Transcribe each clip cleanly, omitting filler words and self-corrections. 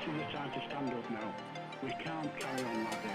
This is the time to stand up now. We can't carry on like this.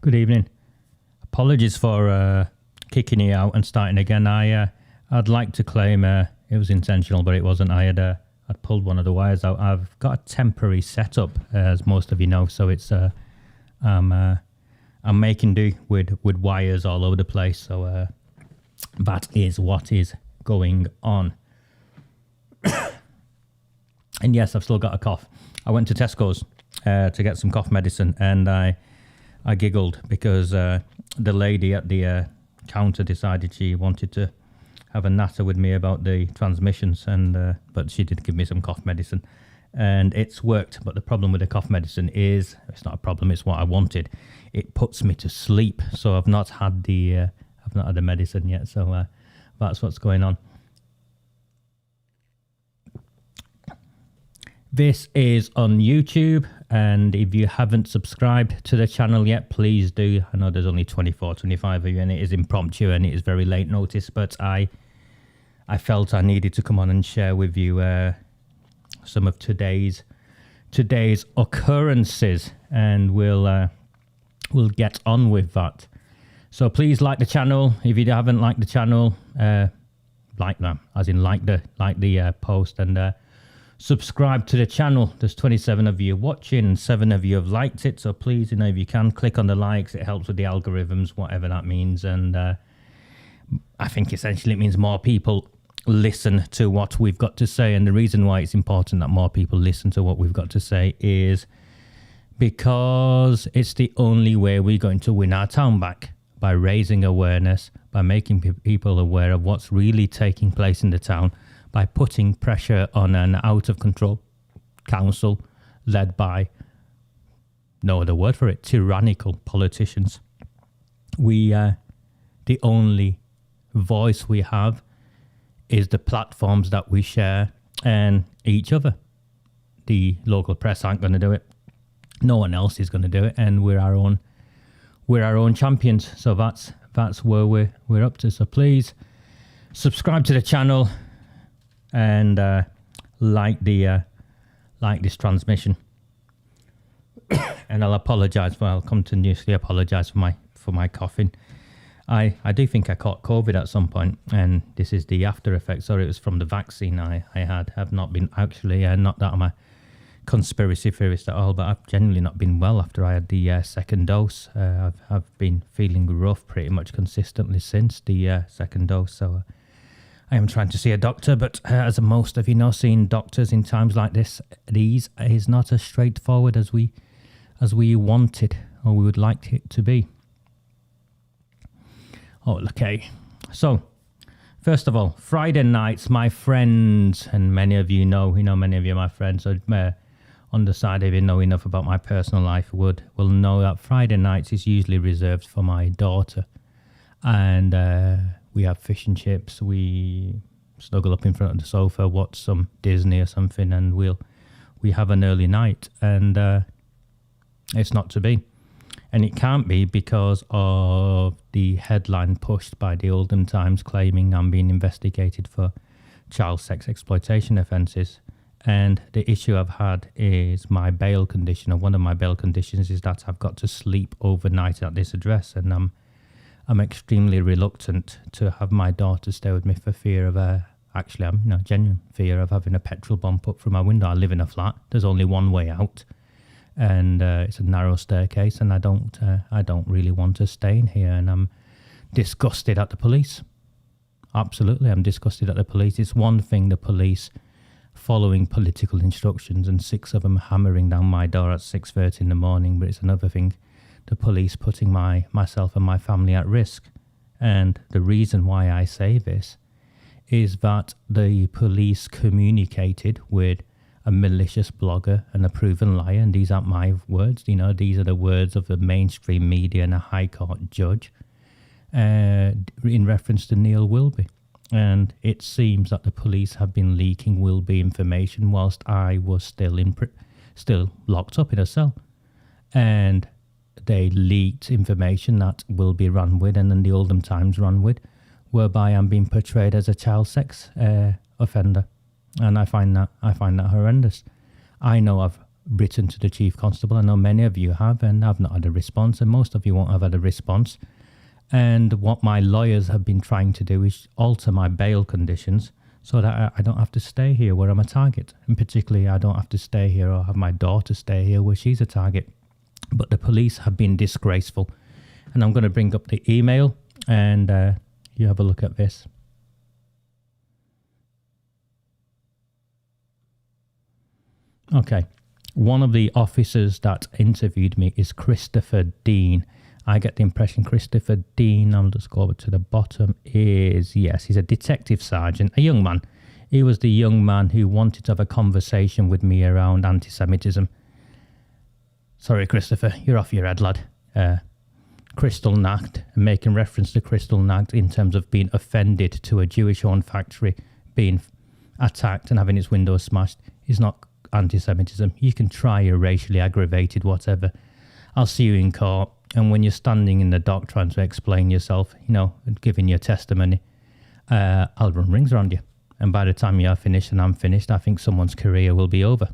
Good evening. Apologies for kicking you out and starting again. I'd like to claim it was intentional, but it wasn't. I'd pulled one of the wires out. I've got a temporary setup, as most of you know, so it's I'm making do with wires all over the place. So that is what is going on. And yes, I've still got a cough. I went to Tesco's to get some cough medicine, and I giggled because the lady at the counter decided she wanted to have a natter with me about the transmissions, and but she did give me some cough medicine, and it's worked. But the problem with the cough medicine is, it's not a problem, it's what I wanted. It puts me to sleep, so I've not had the medicine yet. So that's what's going on. This is on YouTube, and if you haven't subscribed to the channel yet, please do. I know there's only 24, 25 of you, and it is impromptu and it is very late notice, but I felt I needed to come on and share with you some of today's occurrences, and we'll get on with that. So please like the channel. If you haven't liked the channel, like that, as in like the post, and subscribe to the channel. There's 27 of you watching, 7 of you have liked it, so please, if you can, click on the likes. It helps with the algorithms, whatever that means, and I think essentially it means more people listen to what we've got to say. And the reason why it's important that more people listen to what we've got to say is because it's the only way we're going to win our town back, by raising awareness, by making people aware of what's really taking place in the town, by putting pressure on an out-of-control council led by, no other word for it, tyrannical politicians. The only voice we have is the platforms that we share and each other. The local press aren't going to do it. No one else is going to do it, and we're our own champions. So that's where we're up to. So please subscribe to the channel and like this transmission. and I'll continuously apologise for my coughing. I do think I caught COVID at some point, and this is the after effects. Sorry, it was from the vaccine I had. I've not been actually, not that I'm a conspiracy theorist at all, but I've genuinely not been well after I had the second dose. I've been feeling rough pretty much consistently since the second dose, so I am trying to see a doctor, but as most of you know, seeing doctors in times like these is not as straightforward as we wanted or we would like it to be. Oh, okay. So, first of all, Friday nights, my friends, and many of you know, many of you are my friends, so on the side, if you know enough about my personal life, will know that Friday nights is usually reserved for my daughter. And we have fish and chips, we snuggle up in front of the sofa, watch some Disney or something, and we have an early night. And it's not to be. And it can't be because of the headline pushed by the Oldham Times claiming I'm being investigated for child sex exploitation offences. And the issue I've had is my bail condition, or one of my bail conditions is that I've got to sleep overnight at this address, and I'm extremely reluctant to have my daughter stay with me for fear of genuine fear of having a petrol bomb put through my window. I live in a flat. There's only one way out. And it's a narrow staircase, and I don't really want to stay in here, and I'm disgusted at the police. Absolutely, I'm disgusted at the police. It's one thing the police following political instructions and 6 of them hammering down my door at 6:30 in the morning, but it's another thing the police putting myself and my family at risk. And the reason why I say this is that the police communicated with a malicious blogger and a proven liar, and these aren't my words, these are the words of the mainstream media and a High Court judge in reference to Neil Wilby. And it seems that the police have been leaking Wilby information whilst I was still locked up in a cell. And they leaked information that Wilby ran with, and then the Oldham Times ran with, whereby I'm being portrayed as a child sex offender. And I find that horrendous. I know I've written to the Chief Constable. I know many of you have, and I've not had a response, and most of you won't have had a response. And what my lawyers have been trying to do is alter my bail conditions so that I don't have to stay here where I'm a target. And particularly, I don't have to stay here or have my daughter stay here where she's a target. But the police have been disgraceful. And I'm going to bring up the email, and you have a look at this. Okay, one of the officers that interviewed me is Christopher Dean. I get the impression Christopher Dean, I'll just go over to the bottom, he's a detective sergeant, a young man. He was the young man who wanted to have a conversation with me around anti-Semitism. Sorry, Christopher, you're off your head, lad. Kristallnacht, making reference to Kristallnacht in terms of being offended to a Jewish-owned factory being attacked and having its windows smashed is not anti-Semitism. You can try your racially aggravated whatever. I'll see you in court, and when you're standing in the dock trying to explain yourself, giving your testimony, I'll run rings around you. And by the time you're finished and I'm finished, I think someone's career will be over.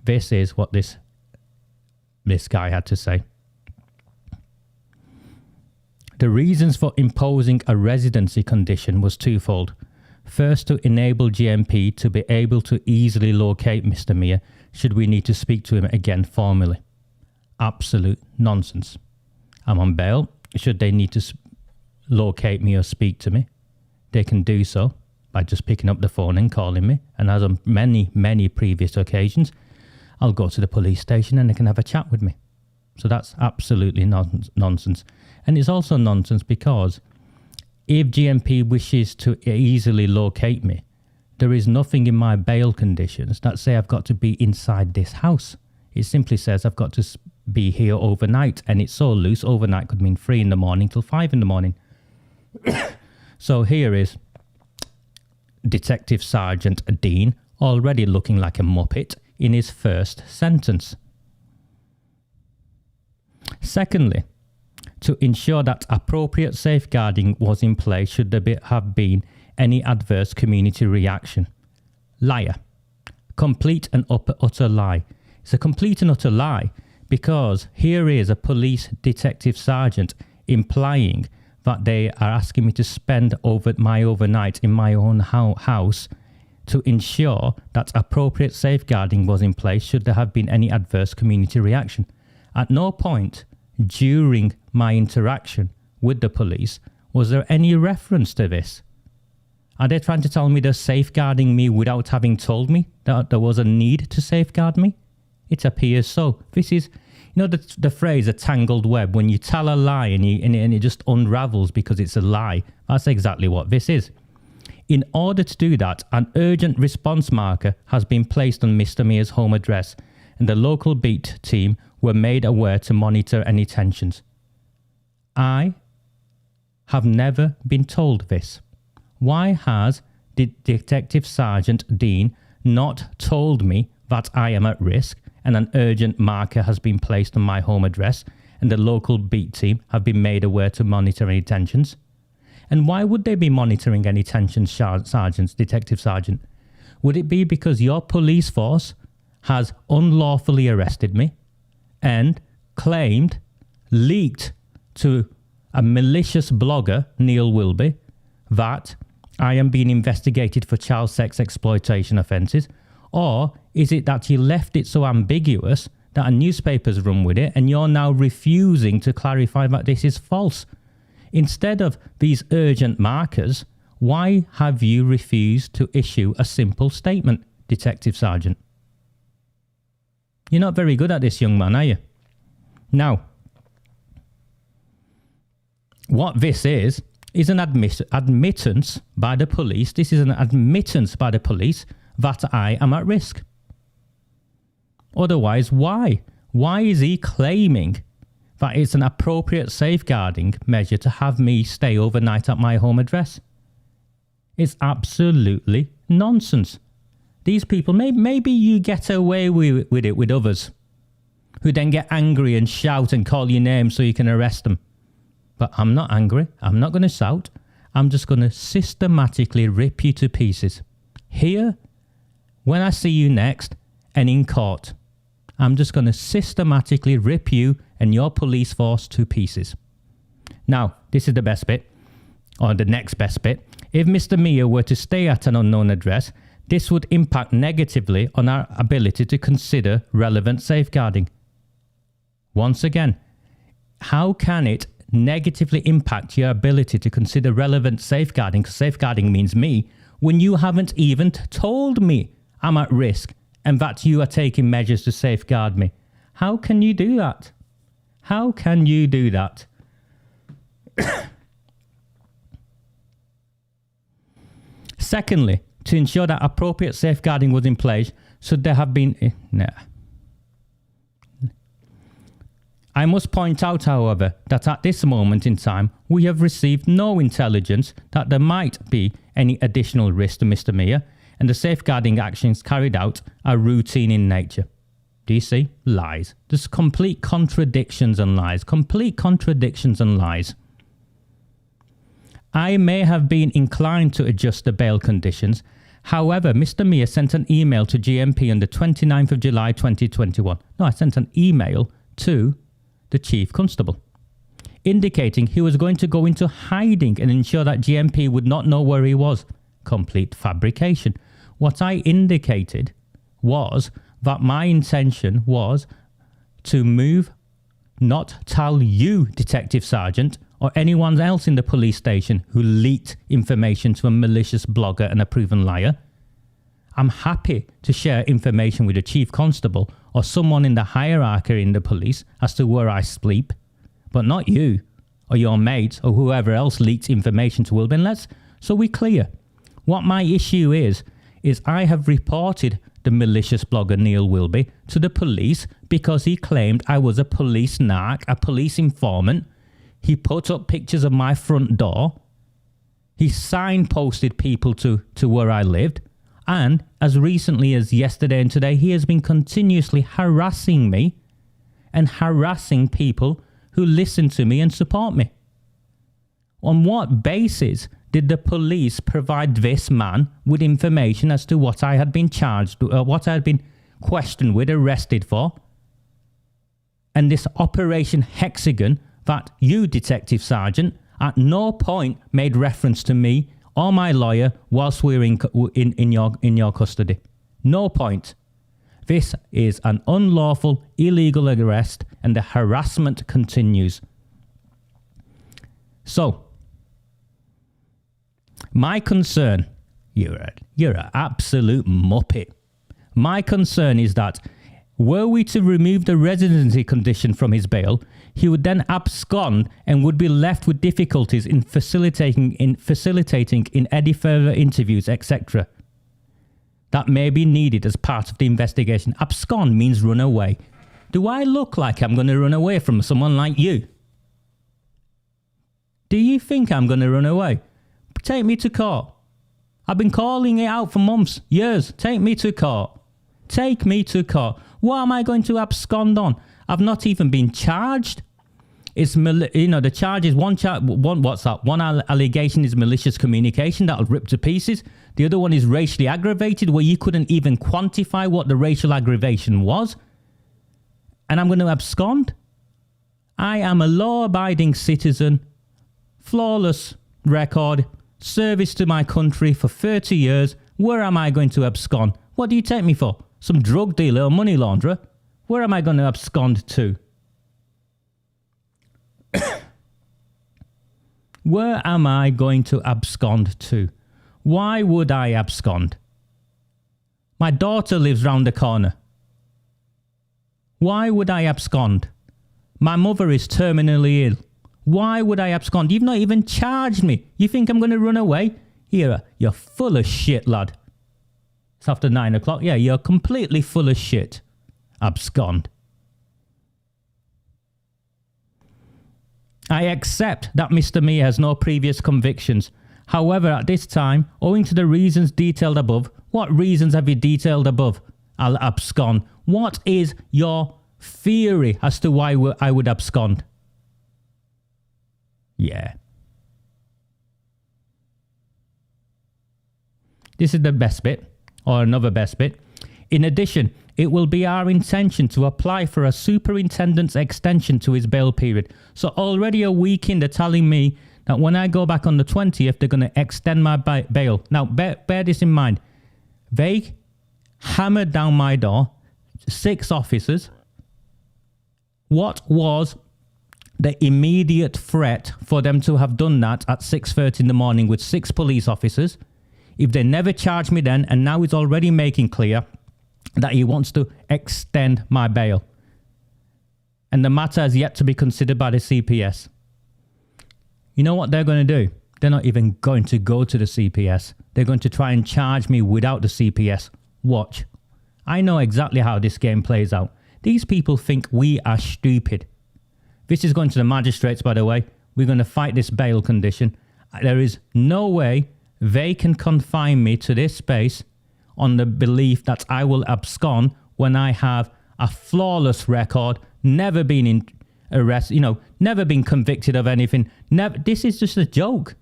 This is what this guy had to say. The reasons for imposing a residency condition was twofold. First, to enable GMP to be able to easily locate Mr. Mia should we need to speak to him again formally. Absolute nonsense. I'm on bail. Should they need to locate me or speak to me, they can do so by just picking up the phone and calling me. And as on many, many previous occasions, I'll go to the police station and they can have a chat with me. So that's absolutely nonsense. And it's also nonsense because if GMP wishes to easily locate me, there is nothing in my bail conditions that say I've got to be inside this house. It simply says I've got to be here overnight, and it's so loose. Overnight could mean 3 in the morning till 5 in the morning. So here is Detective Sergeant Dean, already looking like a muppet in his first sentence. Secondly, to ensure that appropriate safeguarding was in place should there have been any adverse community reaction. Liar. Complete and utter lie. It's a complete and utter lie, because here is a police detective sergeant implying that they are asking me to spend my overnight in my own house to ensure that appropriate safeguarding was in place should there have been any adverse community reaction. At no point during my interaction with the police was there any reference to this. Are they trying to tell me they're safeguarding me without having told me that there was a need to safeguard me? It appears so. This is, you know, the phrase a tangled web. When you tell a lie and it just unravels because it's a lie. That's exactly what this is. In order to do that, an urgent response marker has been placed on Mr. Mia's home address, and the local beat team were made aware to monitor any tensions. I have never been told this. Why has Detective Sergeant Dean not told me that I am at risk and an urgent marker has been placed on my home address and the local beat team have been made aware to monitor any tensions? And why would they be monitoring any tensions, Detective Sergeant? Would it be because your police force has unlawfully arrested me and leaked to a malicious blogger, Neil Wilby, that I am being investigated for child sex exploitation offences? Or is it that you left it so ambiguous that a newspaper's run with it and you're now refusing to clarify that this is false? Instead of these urgent markers, why have you refused to issue a simple statement, Detective Sergeant? You're not very good at this, young man, are you? Now, what this is an admittance by the police. This is an admittance by the police that I am at risk. Otherwise, why? Why is he claiming that it's an appropriate safeguarding measure to have me stay overnight at my home address? It's absolutely nonsense. These people, maybe you get away with it with others who then get angry and shout and call your name so you can arrest them. But I'm not angry. I'm not going to shout. I'm just going to systematically rip you to pieces. Here, when I see you next, and in court, I'm just going to systematically rip you and your police force to pieces. Now, this is the best bit, or the next best bit. If Mr. Mia were to stay at an unknown address, this would impact negatively on our ability to consider relevant safeguarding. Once again, how can it negatively impact your ability to consider relevant safeguarding? Because safeguarding means me, when you haven't even told me I'm at risk and that you are taking measures to safeguard me. How can you do that? How can you do that? Secondly, to ensure that appropriate safeguarding was in place, should there have been... I must point out, however, that at this moment in time, we have received no intelligence that there might be any additional risk to Mr. Mia, and the safeguarding actions carried out are routine in nature. Do you see? Lies. Just complete contradictions and lies. Complete contradictions and lies. I may have been inclined to adjust the bail conditions. However, Mr. Mia sent an email to GMP on the 29th of July 2021. No, I sent an email to the Chief Constable, indicating he was going to go into hiding and ensure that GMP would not know where he was. Complete fabrication. What I indicated was that my intention was to move, not tell you, Detective Sergeant, or anyone else in the police station who leaked information to a malicious blogger and a proven liar. I'm happy to share information with the Chief Constable or someone in the hierarchy in the police as to where I sleep, but not you or your mate or whoever else leaked information to Wilbin. So we're clear. What my issue is I have reported the malicious blogger Neil Wilby to the police because he claimed I was a police narc, a police informant. He put up pictures of my front door. He signposted people to where I lived. And as recently as yesterday and today, he has been continuously harassing me and harassing people who listen to me and support me. On what basis did the police provide this man with information as to what I had been charged, what I had been, question we'd arrested for. And this Operation Hexagon that you, Detective Sergeant, at no point made reference to me or my lawyer whilst we were in your custody. No point. This is an unlawful, illegal arrest, and the harassment continues. So, my concern, you're an absolute muppet. My concern is that were we to remove the residency condition from his bail, he would then abscond and would be left with difficulties in facilitating in any further interviews, etc. that may be needed as part of the investigation. Abscond means run away. Do I look like I'm going to run away from someone like you? Do you think I'm going to run away? Take me to court. I've been calling it out for months, years. Take me to court. Take me to court. What am I going to abscond on? I've not even been charged. It's, the charge is one allegation is malicious communication that'll rip to pieces. The other one is racially aggravated, where you couldn't even quantify what the racial aggravation was. And I'm going to abscond? I am a law-abiding citizen, flawless record, service to my country for 30 years. Where am I going to abscond? What do you take me for? Some drug dealer or money launderer? Where am I going to abscond to? Where am I going to abscond to? Why would I abscond? My daughter lives round the corner. Why would I abscond? My mother is terminally ill. Why would I abscond? You've not even charged me. You think I'm going to run away? You're full of shit, lad. It's after 9 o'clock. Yeah, you're completely full of shit. Abscond. I accept that Mr. Mia has no previous convictions. However, at this time, owing to the reasons detailed above, what reasons have you detailed above? I'll abscond. What is your theory as to why I would abscond? Yeah. This is the best bit, or another best bit. In addition, it will be our intention to apply for a superintendent's extension to his bail period. So already a week in, they're telling me that when I go back on the 20th, they're going to extend my bail. Now, bear this in mind. They hammered down my door, 6 officers. What was the immediate threat for them to have done that at 6:30 in the morning with 6 police officers? If they never charged me then, and now he's already making clear that he wants to extend my bail. And the matter has yet to be considered by the CPS. You know what they're going to do? They're not even going to go to the CPS. They're going to try and charge me without the CPS. Watch. I know exactly how this game plays out. These people think we are stupid. This is going to the magistrates, by the way. We're going to fight this bail condition. There is no way they can confine me to this space on the belief that I will abscond when I have a flawless record, never been in arrest, never been convicted of anything. This is just a joke.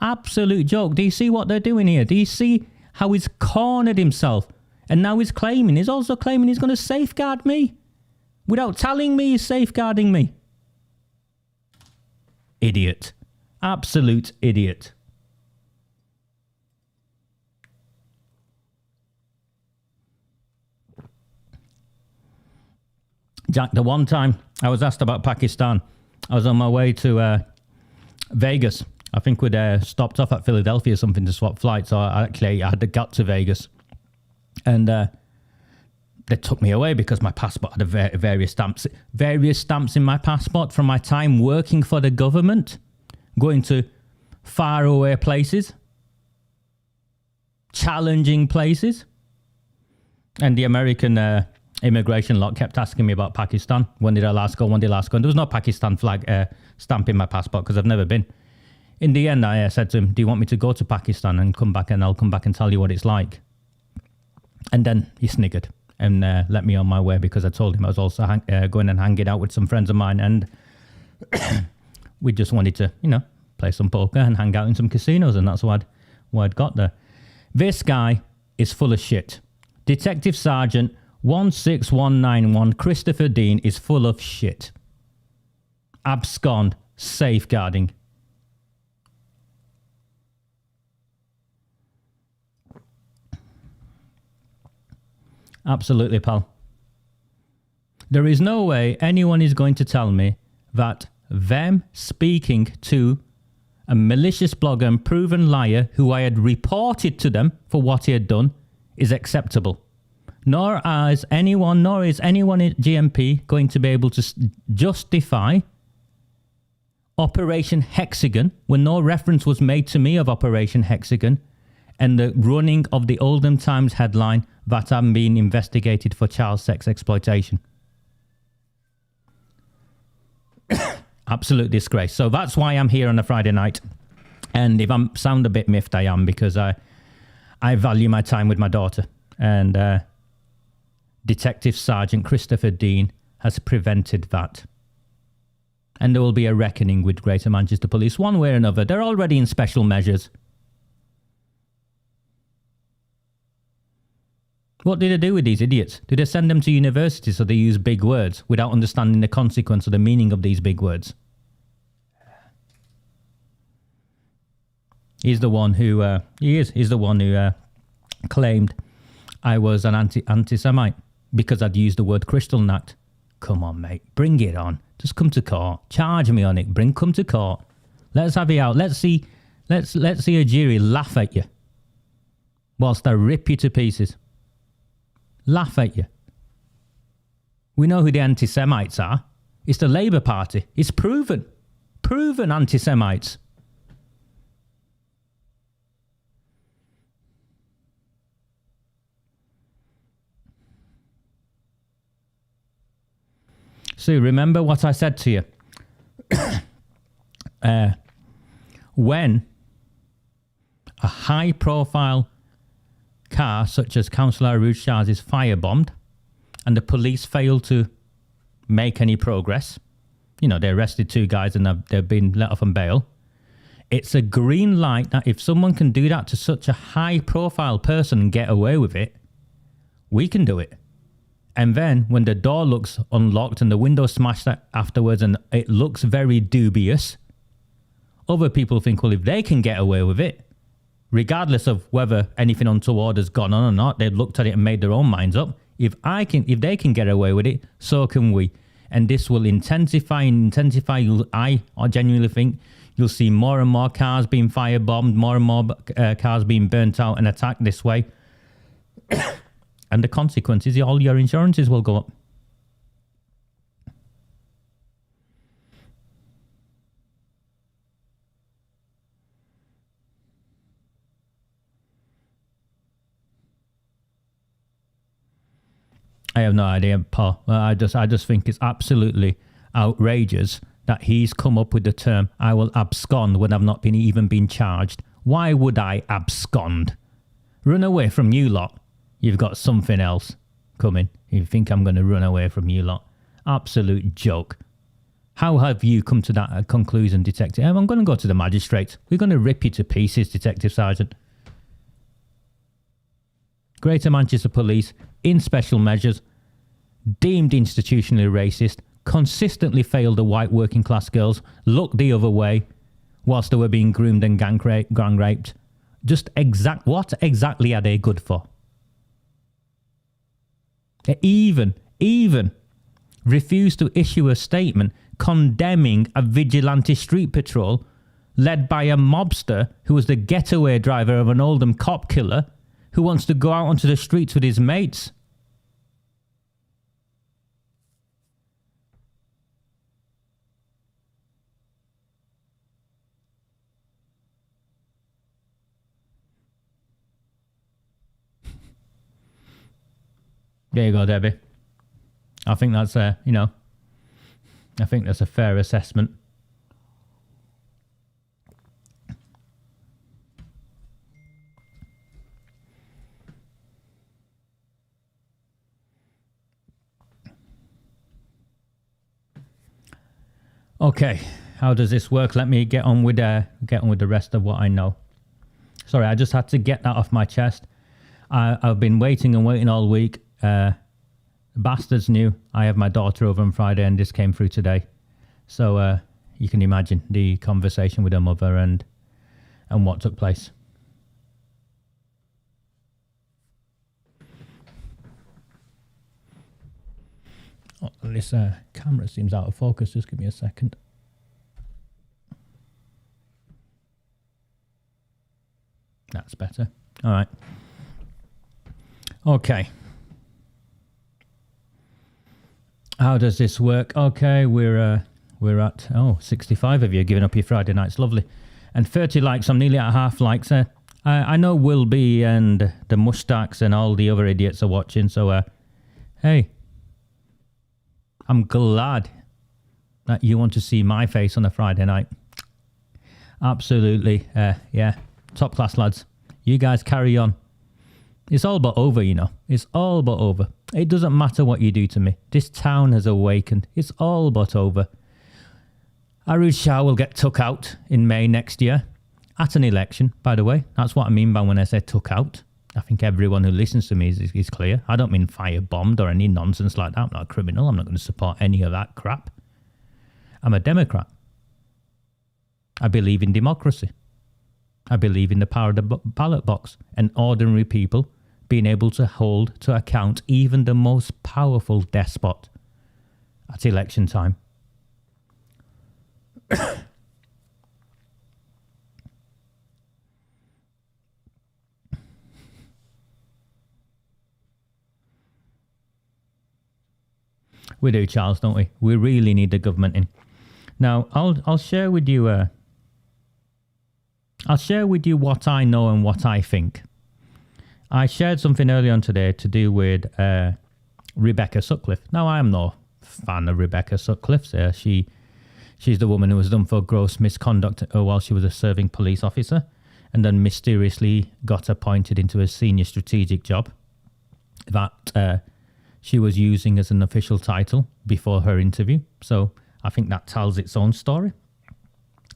Absolute joke. Do you see what they're doing here? Do you see how he's cornered himself? And now he's also claiming he's going to safeguard me without telling me he's safeguarding me. Idiot. Absolute idiot. Jack, the one time I was asked about Pakistan, I was on my way to Vegas. I think we'd stopped off at Philadelphia or something to swap flights. So I had to get to Vegas. And they took me away because my passport had various stamps in my passport from my time working for the government, going to faraway places, challenging places. And the American immigration lot kept asking me about Pakistan. When did I last go? And there was no Pakistan flag stamp in my passport because I've never been. In the end, I said to him, do you want me to go to Pakistan and come back, and I'll come back and tell you what it's like? And then he sniggered and let me on my way because I told him I was also going and hanging out with some friends of mine, and we just wanted to, play some poker and hang out in some casinos, and that's why I'd got there. This guy is full of shit. Detective Sergeant 16191 Christopher Dean is full of shit. Abscond. Safeguarding. Absolutely, pal. There is no way anyone is going to tell me that them speaking to a malicious blogger and proven liar who I had reported to them for what he had done is acceptable. Nor is anyone at GMP going to be able to justify Operation Hexagon when no reference was made to me of Operation Hexagon and the running of the Oldham Times headline that I'm being investigated for child sex exploitation. Absolute disgrace. So that's why I'm here on a Friday night. And if I sound a bit miffed, I am, because I value my time with my daughter. And Detective Sergeant Christopher Dean has prevented that. And there will be a reckoning with Greater Manchester Police one way or another. They're already in special measures. What did they do with these idiots? Did they send them to university so they use big words without understanding the consequence or the meaning of these big words? He's the one who he's the one who claimed I was an anti-Semite because I'd used the word Kristallnacht. Come on, mate, bring it on. Just come to court. Charge me on it. Come to court. Let's have it out. Let's see a jury laugh at you whilst they rip you to pieces. Laugh at you. We know who the anti-Semites are. It's the Labour Party. It's proven. Proven anti-Semites. Sue, remember what I said to you? When a high-profile car such as Councillor AROOJ SHAH is firebombed and the police fail to make any progress, you know, they arrested 2 guys and they've been let off on bail, it's a green light that if someone can do that to such a high-profile person and get away with it, we can do it. And then when the door looks unlocked and the window smashed afterwards and it looks very dubious, other people think, well, if they can get away with it, regardless of whether anything untoward has gone on or not, they've looked at it and made their own minds up. If they can get away with it, so can we. And this will intensify. I genuinely think you'll see more and more cars being firebombed, more and more cars being burnt out and attacked this way. And the consequence is all your insurances will go up. I have no idea, Paul. I just think it's absolutely outrageous that he's come up with the term, I will abscond when I've not even been charged. Why would I abscond? Run away from you lot. You've got something else coming. You think I'm going to run away from you lot? Absolute joke. How have you come to that conclusion, Detective? I'm going to go to the magistrates. We're going to rip you to pieces, Detective Sergeant. Greater Manchester Police, in special measures, deemed institutionally racist, consistently failed the white working class girls, looked the other way whilst they were being groomed and gang raped. What exactly are they good for? They even refused to issue a statement condemning a vigilante street patrol led by a mobster who was the getaway driver of an Oldham cop killer who wants to go out onto the streets with his mates. There you go, Debbie. I think that's I think that's a fair assessment. Okay, how does this work? Let me get on with the rest of what I know. Sorry, I just had to get that off my chest. I've been waiting all week. bastards knew. I have my daughter over on Friday and this came through today. So you can imagine the conversation with her mother and what took place. Oh, this camera seems out of focus. Just give me a second. That's better. All right. Okay. How does this work? Okay, we're at 65 of you giving up your Friday nights. Lovely. And 30 likes. I'm nearly at half likes. I know Will B and the MUSHTAQs and all the other idiots are watching. So, hey, I'm glad that you want to see my face on a Friday night. Absolutely. Yeah. Top class, lads. You guys carry on. It's all but over, you know. It's all but over. It doesn't matter what you do to me. This town has awakened. It's all but over. AROOJ SHAH will get took out in May next year. At an election, by the way. That's what I mean by when I say took out. I think everyone who listens to me is clear. I don't mean firebombed or any nonsense like that. I'm not a criminal. I'm not going to support any of that crap. I'm a Democrat. I believe in democracy. I believe in the power of the ballot box and ordinary people being able to hold to account even the most powerful despot at election time. We do, Charles, don't we? We really need the government in. Now, I'll share with you. I'll share with you what I know and what I think. I shared something earlier on today to do with Rebecca Sutcliffe. Now, I am no fan of Rebecca Sutcliffe. She's the woman who was done for gross misconduct while she was a serving police officer, and then mysteriously got appointed into a senior strategic job that she was using as an official title before her interview. So I think that tells its own story.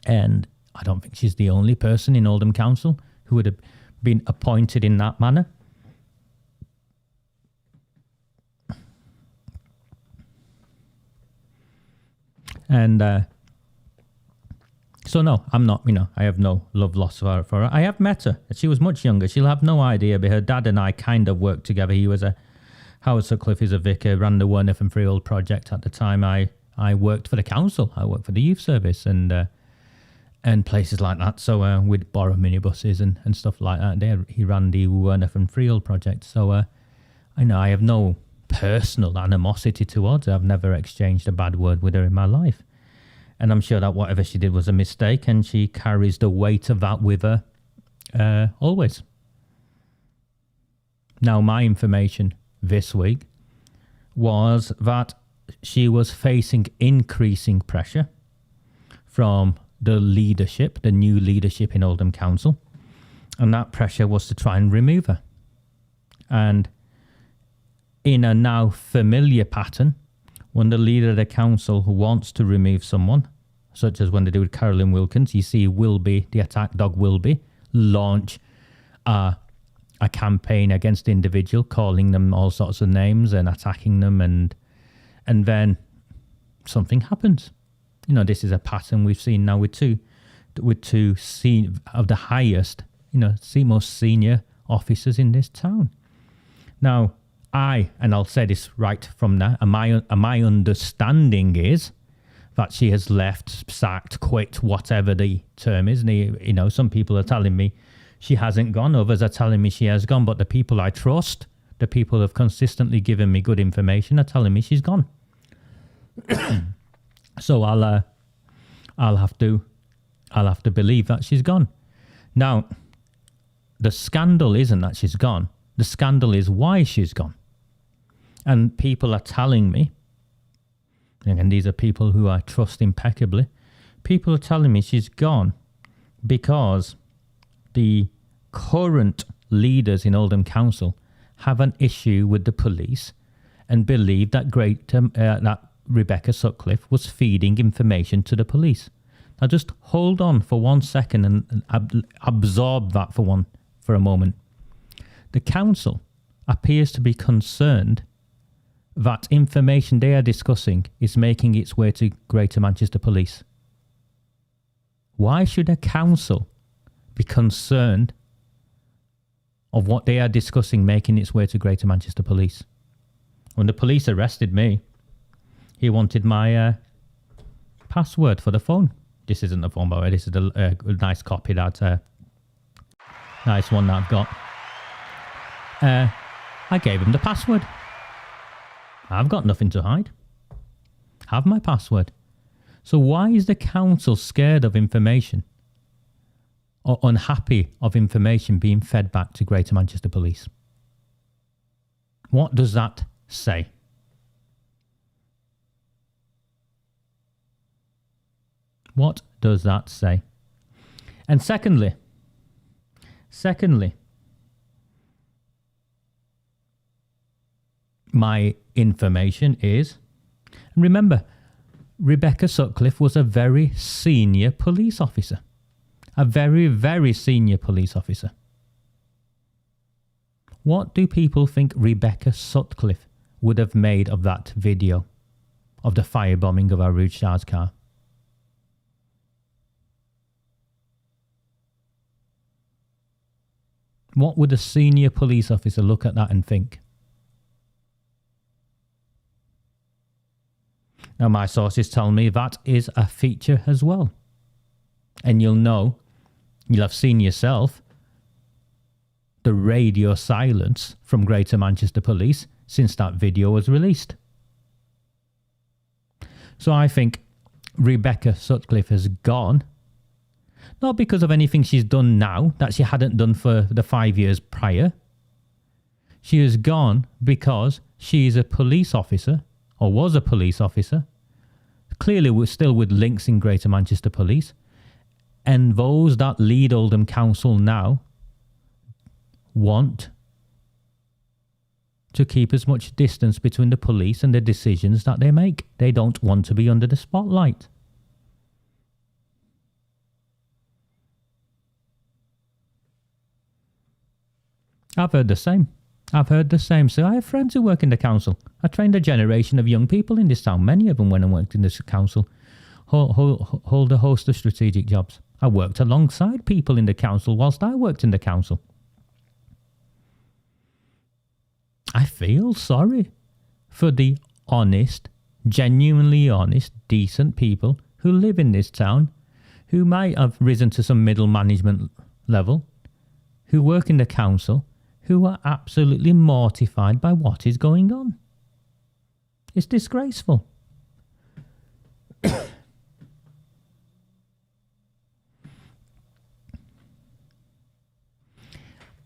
And I don't think she's the only person in Oldham Council who would have been appointed in that manner. And so no, I'm not, I have no love lost for her. I have met her. She was much younger. She'll have no idea, but her dad and I kind of worked together. He was Howard Sutcliffe is a vicar, ran the Werneth and Freehold project at the time. I worked for the council. I worked for the youth service and places like that. So we'd borrow minibuses and stuff like that. He ran the Werneth and Freehold project. So I know I have no personal animosity towards her. I've never exchanged a bad word with her in my life. And I'm sure that whatever she did was a mistake, and she carries the weight of that with her always. Now, my information this week was that she was facing increasing pressure from the leadership, the new leadership in Oldham Council, and that pressure was to try and remove her. And in a now familiar pattern, when the leader of the council wants to remove someone, such as when they do with CAROLYN Wilkins, you see Wilby, the attack dog Wilby, launch a campaign against the individual, calling them all sorts of names and attacking them, and then something happens. This is a pattern we've seen now with two of the highest, most senior officers in this town. Now, and I'll say this right from now, and my understanding is that she has left, sacked, quit, whatever the term is. And, some people are telling me she hasn't gone. Others are telling me she has gone. But the people I trust, the people who have consistently given me good information, are telling me she's gone. So I'll have to believe that she's gone. Now, the scandal isn't that she's gone. The scandal is why she's gone. And people are telling me, and these are people who I trust impeccably, people are telling me she's gone because the current leaders in Oldham Council have an issue with the police and believe that that Rebecca Sutcliffe was feeding information to the police. Now just hold on for 1 second and absorb that for a moment. The council appears to be concerned that information they are discussing is making its way to Greater Manchester Police? Why should a council be concerned of what they are discussing making its way to Greater Manchester Police? When the police arrested me, he wanted my password for the phone. This isn't the phone, by the way. This is a nice copy, that nice one that I've got. I gave him the password. I've got nothing to hide. Have my password. So why is the council scared of information or unhappy of information being fed back to Greater Manchester Police? What does that say? What does that say? And secondly, my information is, remember, Rebecca Sutcliffe was a very senior police officer. A very, very senior police officer. What do people think Rebecca Sutcliffe would have made of that video of the firebombing of AROOJ SHAH's car? What would a senior police officer look at that and think? Now, my sources tell me that is a feature as well. And you'll have seen yourself the radio silence from Greater Manchester Police since that video was released. So I think Rebecca Sutcliffe has gone, not because of anything she's done now that she hadn't done for the 5 years prior. She has gone because she is a police officer, or was a police officer, clearly we're still with links in Greater Manchester Police, and those that lead Oldham Council now want to keep as much distance between the police and the decisions that they make. They don't want to be under the spotlight. I've heard the same. So I have friends who work in the council. I trained a generation of young people in this town. Many of them, when I worked in this council, hold a host of strategic jobs. I worked alongside people in the council whilst I worked in the council. I feel sorry for the honest, genuinely honest, decent people who live in this town, who might have risen to some middle management level, who work in the council, who are absolutely mortified by what is going on. It's disgraceful.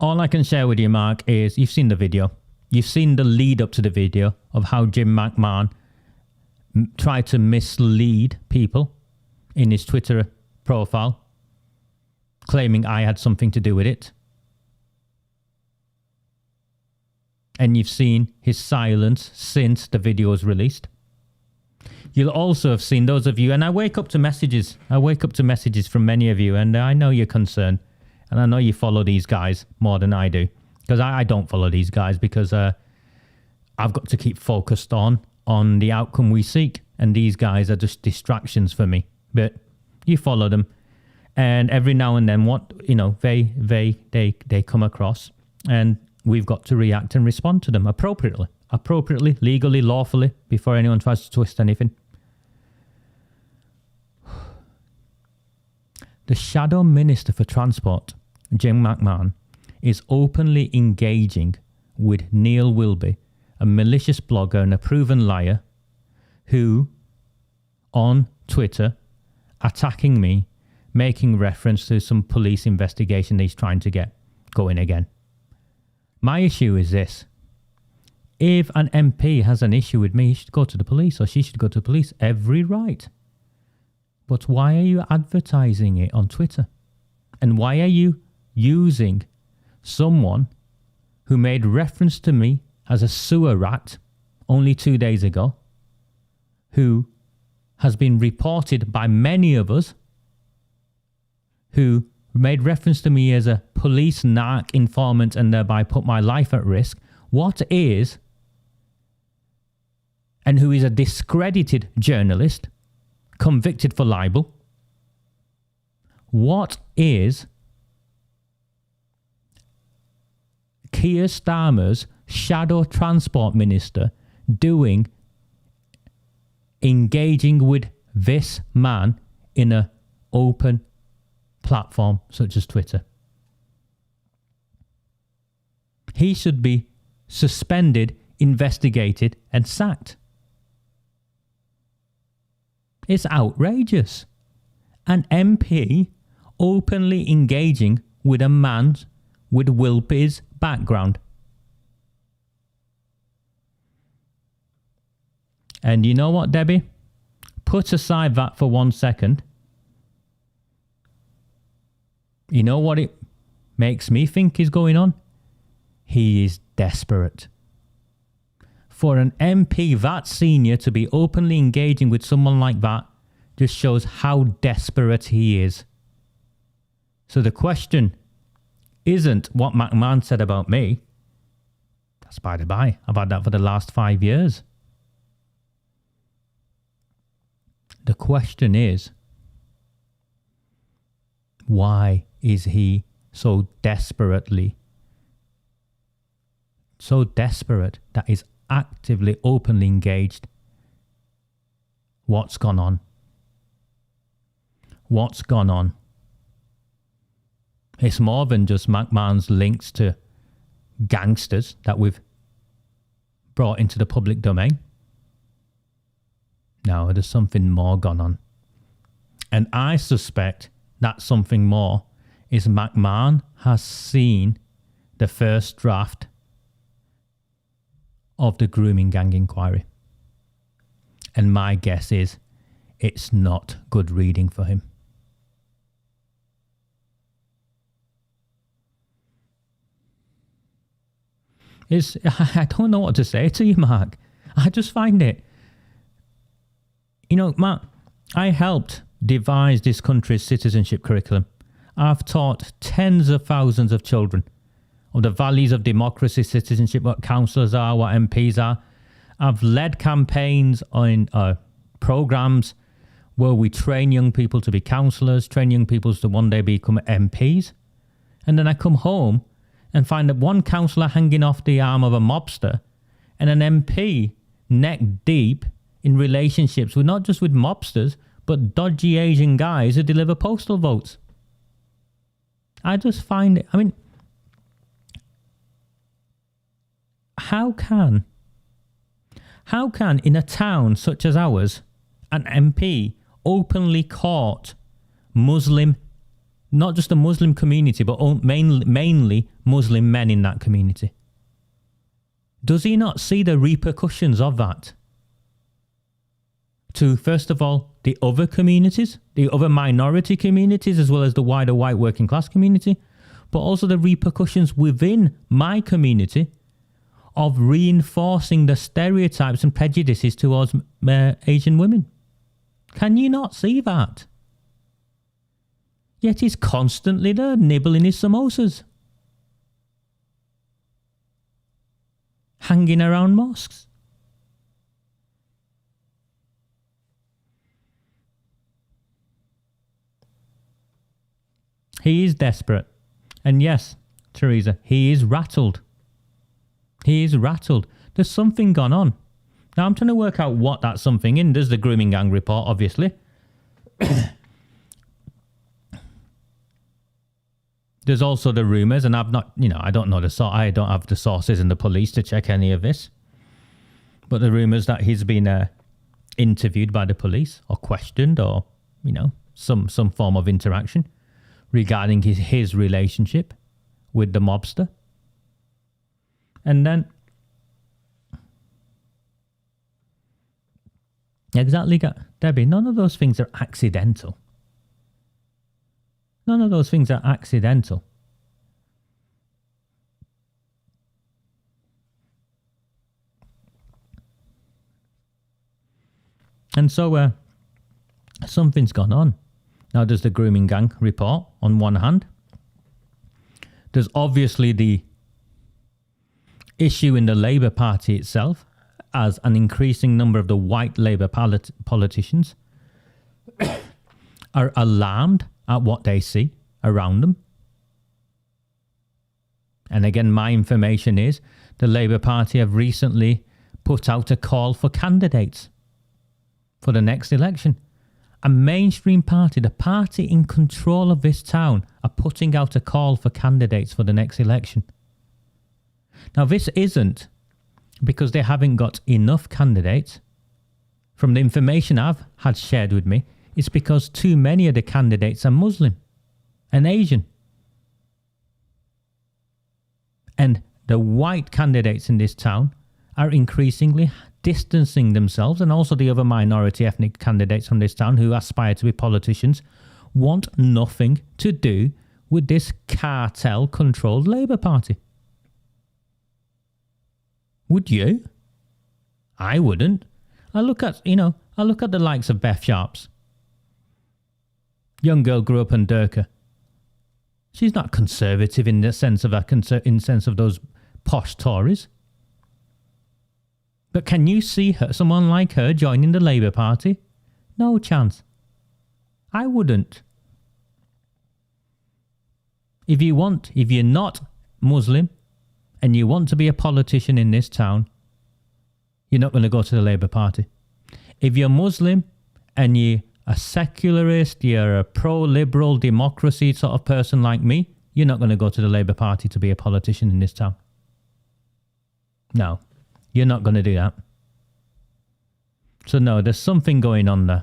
All I can share with you, Mark, is you've seen the video. You've seen the lead up to the video of how JIM McMAHON tried to mislead people in his Twitter profile, claiming I had something to do with it. And you've seen his silence since the video was released. You'll also have seen, those of you, and I wake up to messages from many of you, and I know you're concerned, and I know you follow these guys more than I do, because I don't follow these guys, because I've got to keep focused on the outcome we seek, and these guys are just distractions for me. But you follow them, and every now and then they come across, and we've got to react and respond to them appropriately, legally, lawfully, before anyone tries to twist anything. The Shadow Minister for Transport, JIM McMAHON, is openly engaging with Neil Wilby, a malicious blogger and a proven liar, who, on Twitter, attacking me, making reference to some police investigation he's trying to get going again. My issue is this. If an MP has an issue with me, he should go to the police, or she should go to the police. Every right. But why are you advertising it on Twitter? And why are you using someone who made reference to me as a sewer rat only 2 days ago, who has been reported by many of us, who made reference to me as a police narc informant and thereby put my life at risk? What is and who is a discredited journalist, convicted for libel. What is Keir Starmer's shadow transport minister doing engaging with this man in an open platform such as Twitter? He should be suspended, investigated, and sacked. It's outrageous. An MP openly engaging with a man with Wilkins background. And you know what, Debbie? Put aside that for 1 second. You know what it makes me think is going on? He is desperate. For an MP that senior to be openly engaging with someone like that just shows how desperate he is. So the question isn't what McMahon said about me. That's by the by. I've had that for the last 5 years. The question is, why is he so desperate that he's actively, openly engaged? What's gone on? What's gone on? It's more than just McMahon's links to gangsters that we've brought into the public domain. No, there's something more gone on. And I suspect that something more is McMahon has seen the first draft of the grooming gang inquiry. And my guess is it's not good reading for him. I don't know what to say to you, Mark. I just find it. You know, Mark, I helped devise this country's citizenship curriculum. I've taught tens of thousands of children of the values of democracy, citizenship, what councillors are, what MPs are. I've led campaigns on programs where we train young people to be councillors, train young people to one day become MPs. And then I come home and find that one councillor hanging off the arm of a mobster and an MP neck deep in relationships with not just with mobsters, but dodgy Asian guys who deliver postal votes. I just find it, I mean, how can in a town such as ours, an MP openly court Muslim, not just the Muslim community, but mainly Muslim men in that community? Does he not see the repercussions of that? To, first of all, the other communities, the other minority communities, as well as the wider white working class community, but also the repercussions within my community of reinforcing the stereotypes and prejudices towards Asian women. Can you not see that? Yet he's constantly there nibbling his samosas, hanging around mosques. He is desperate. And yes, Teresa, he is rattled. He is rattled. There's something gone on. Now, I'm trying to work out what that something is. There's the grooming gang report, obviously. There's also the rumours, and I've not, I don't know I don't have the sources in the police to check any of this. But the rumours that he's been interviewed by the police or questioned or, some form of interaction regarding his relationship with the mobster. And then, exactly, Debbie, none of those things are accidental. None of those things are accidental. And so, something's gone on. Now, there's the grooming gang report on one hand. There's obviously the issue in the Labour Party itself, as an increasing number of the white Labour politicians are alarmed at what they see around them. And again, my information is the Labour Party have recently put out a call for candidates for the next election. A mainstream party, the party in control of this town, are putting out a call for candidates for the next election. Now, this isn't because they haven't got enough candidates. From the information I've had shared with me, it's because too many of the candidates are Muslim and Asian. And the white candidates in this town are increasingly distancing themselves, and also the other minority ethnic candidates from this town who aspire to be politicians want nothing to do with this cartel-controlled Labour Party. Would you? I wouldn't. I look at the likes of Beth Sharps. Young girl grew up in Durka. She's not conservative in the sense of those posh Tories. But can you see someone like her joining the Labour Party? No chance. I wouldn't. If you're not Muslim and you want to be a politician in this town, you're not going to go to the Labour Party. If you're Muslim and you're a secularist, you're a pro-liberal democracy sort of person like me, you're not going to go to the Labour Party to be a politician in this town. No. You're not going to do that. So no, there's something going on there.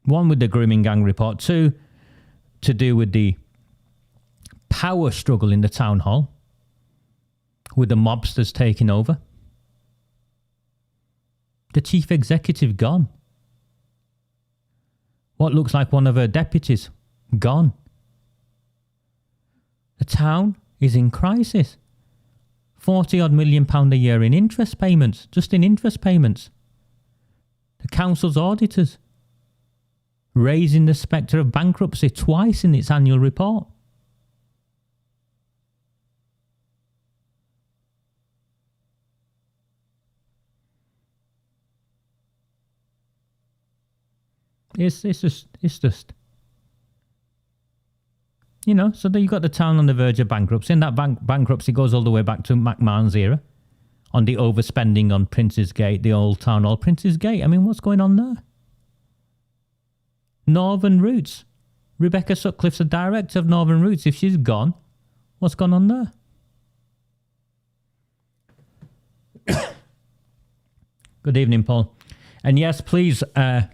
One, with the grooming gang report. Two, to do with the power struggle in the town hall, with the mobsters taking over. The chief executive gone. What looks like one of her deputies gone. The town is in crisis. 40-odd million pound a year in interest payments, just in interest payments. The council's auditors raising the spectre of bankruptcy twice in its annual report. It's just so that you got the town on the verge of bankruptcy, and that bankruptcy goes all the way back to McMahon's era, on the overspending on Prince's Gate, the old town hall, Prince's Gate. I mean, what's going on there? Northern Roots. Rebecca Sutcliffe's the director of Northern Roots. If she's gone, what's gone on there? Good evening, Paul. And yes, please, my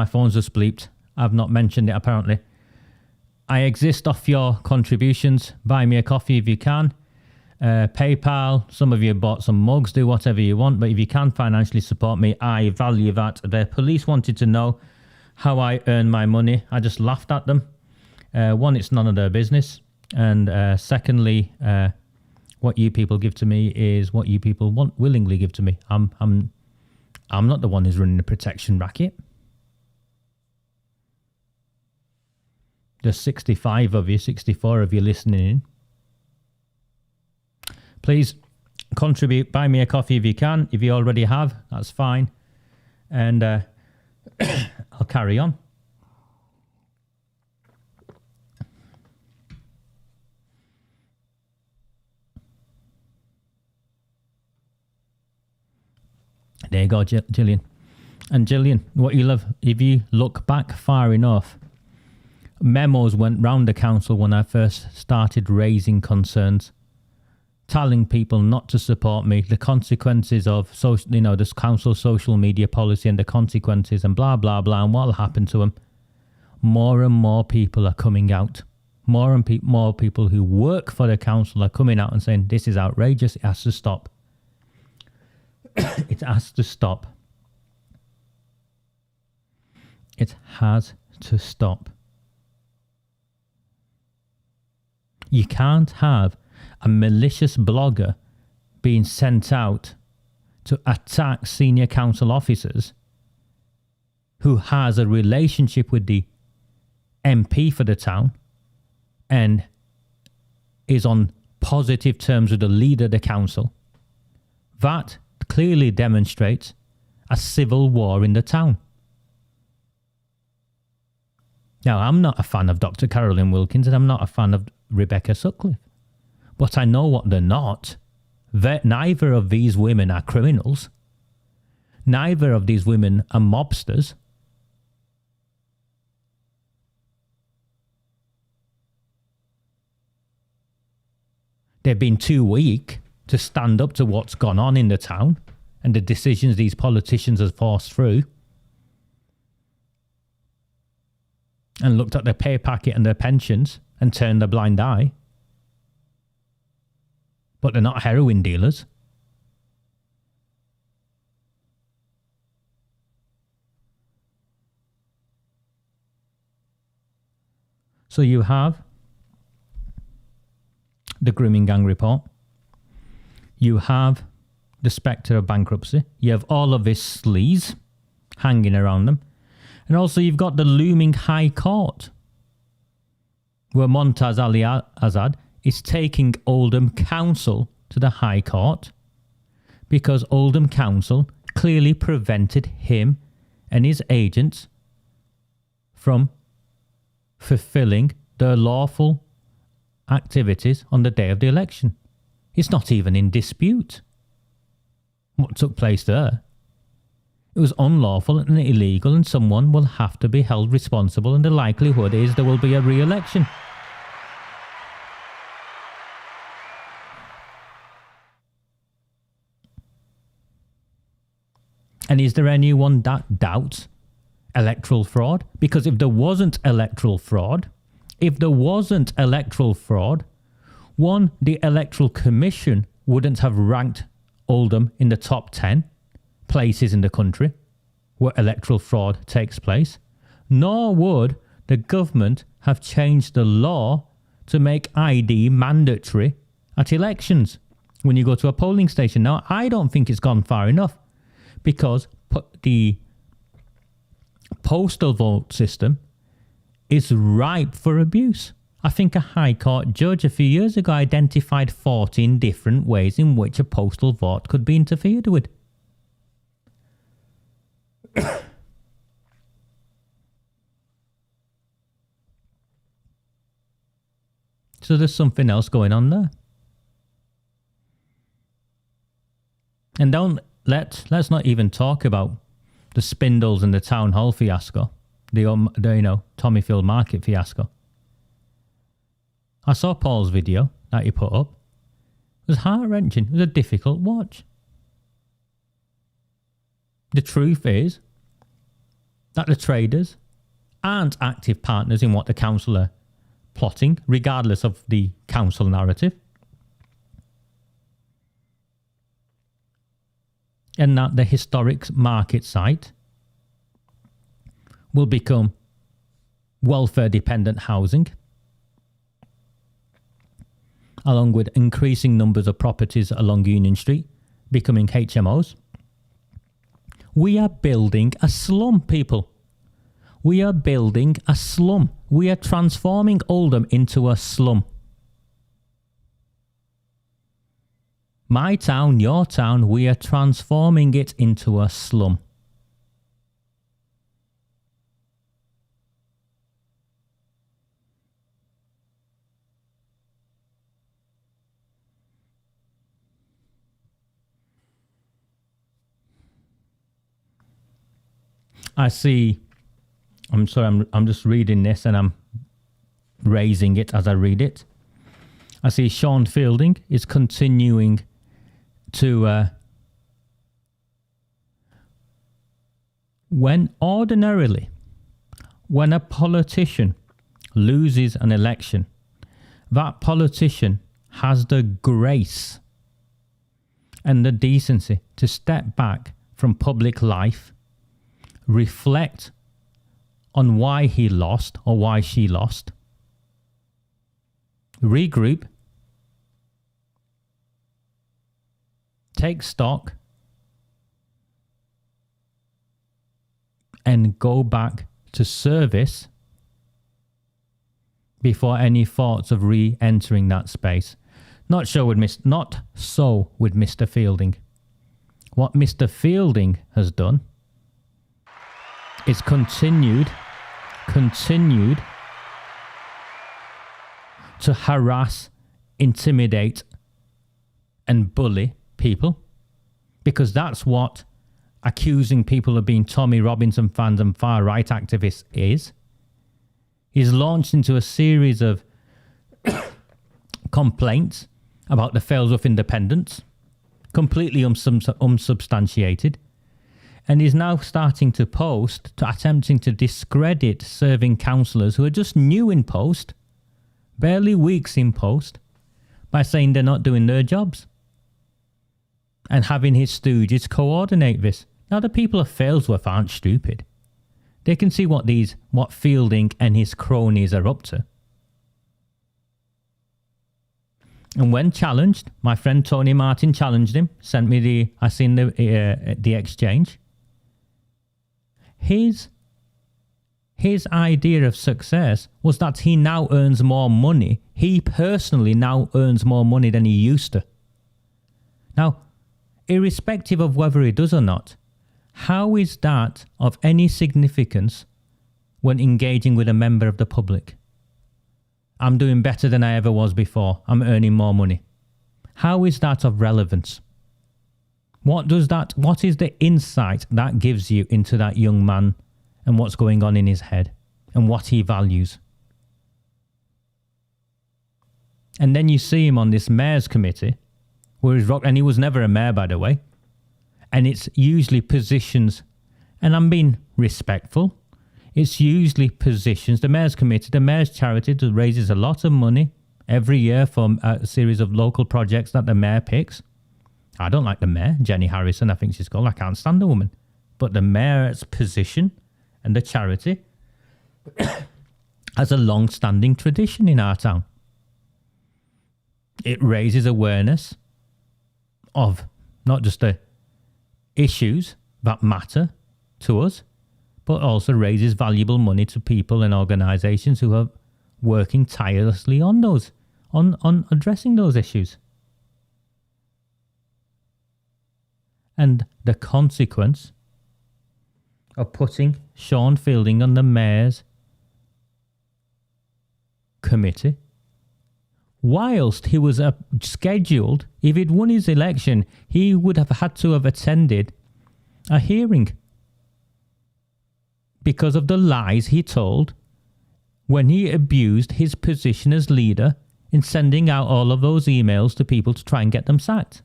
phone's just bleeped. I've not mentioned it, apparently. I exist off your contributions. Buy me a coffee if you can. PayPal. Some of you bought some mugs. Do whatever you want. But if you can financially support me, I value that. The police wanted to know how I earn my money. I just laughed at them. One, it's none of their business. And secondly, what you people give to me is what you people willingly give to me. I'm not the one who's running the protection racket. There's 64 of you listening in. Please contribute. Buy me a coffee if you can. If you already have, that's fine. And I'll carry on. There you go, Gillian. And Gillian, what you love, if you look back far enough, memos went round the council when I first started raising concerns, telling people not to support me, the consequences of this council's social media policy and the consequences and blah, blah, blah, and what will happen to them. More and more people are coming out. More people who work for the council are coming out and saying, this is outrageous, it has to stop. It has to stop. It has to stop. You can't have a malicious blogger being sent out to attack senior council officers who has a relationship with the MP for the town and is on positive terms with the leader of the council. That clearly demonstrates a civil war in the town. Now, I'm not a fan of Dr. CAROLYN Wilkins and I'm not a fan of Rebecca Sutcliffe. But I know what they're not. Neither of these women are criminals. Neither of these women are mobsters. They've been too weak to stand up to what's gone on in the town and the decisions these politicians have forced through, and looked at their pay packet and their pensions and turned a blind eye. But they're not heroin dealers. So you have the grooming gang report. You have the spectre of bankruptcy. You have all of this sleaze hanging around them. And also you've got the looming High Court, where Montaz Ali Azad is taking Oldham Council to the High Court because Oldham Council clearly prevented him and his agents from fulfilling their lawful activities on the day of the election. It's not even in dispute what took place there. It was unlawful and illegal, and someone will have to be held responsible, and the likelihood is there will be a re-election. And is there anyone that doubts electoral fraud? Because if there wasn't electoral fraud, one, the Electoral Commission wouldn't have ranked Oldham in the top 10 places in the country where electoral fraud takes place, nor would the government have changed the law to make ID mandatory at elections when you go to a polling station. Now, I don't think it's gone far enough, because the postal vote system is ripe for abuse. I think a High Court judge a few years ago identified 14 different ways in which a postal vote could be interfered with. So there's something else going on there. And let's not even talk about the Spindles and the Town Hall fiasco, the Tommyfield Market fiasco. I saw Paul's video that he put up. It was heart-wrenching. It was a difficult watch. The truth is that the traders aren't active partners in what the council are plotting, regardless of the council narrative. And that the historic market site will become welfare-dependent housing, along with increasing numbers of properties along Union Street becoming HMOs. We are building a slum, people. We are building a slum. We are transforming Oldham into a slum. My town, your town, we are transforming it into a slum. I see, I'm sorry, I'm just reading this and I'm raising it as I read it. I see Sean Fielding is continuing to, when a politician loses an election, that politician has the grace and the decency to step back from public life, reflect on why he lost or why she lost, regroup, take stock, and go back to service before any thoughts of re-entering that space. Not so with Mr. Fielding. What Mr. Fielding has done is continued to harass, intimidate, and bully people, because that's what accusing people of being Tommy Robinson fans and far-right activists is. He's launched into a series of complaints about the fails of independence, completely unsubstantiated, and is now starting to attempting to discredit serving councillors who are just new in post, barely weeks in post, by saying they're not doing their jobs, and having his stooges coordinate this. Now, the people of Failsworth aren't stupid. They can see what Fielding and his cronies are up to. And when challenged, my friend Tony Martin challenged him, sent me I seen the exchange. His idea of success was that he now earns more money. He personally now earns more money than he used to. Now, irrespective of whether he does or not, how is that of any significance when engaging with a member of the public? I'm doing better than I ever was before. I'm earning more money. How is that of relevance? What is the insight that gives you into that young man and what's going on in his head and what he values? And then you see him on this mayor's committee, where and he was never a mayor, by the way. And it's usually positions, and I'm being respectful, it's usually positions, the mayor's committee, the mayor's charity that raises a lot of money every year for a series of local projects that the mayor picks. I don't like the mayor, Jenny Harrison, I think she's called. I can't stand the woman. But the mayor's position and the charity has a long-standing tradition in our town. It raises awareness of not just the issues that matter to us, but also raises valuable money to people and organisations who are working tirelessly on addressing those issues. And the consequence of putting Sean Fielding on the mayor's committee, whilst he was scheduled, if he'd won his election, he would have had to have attended a hearing because of the lies he told when he abused his position as leader in sending out all of those emails to people to try and get them sacked.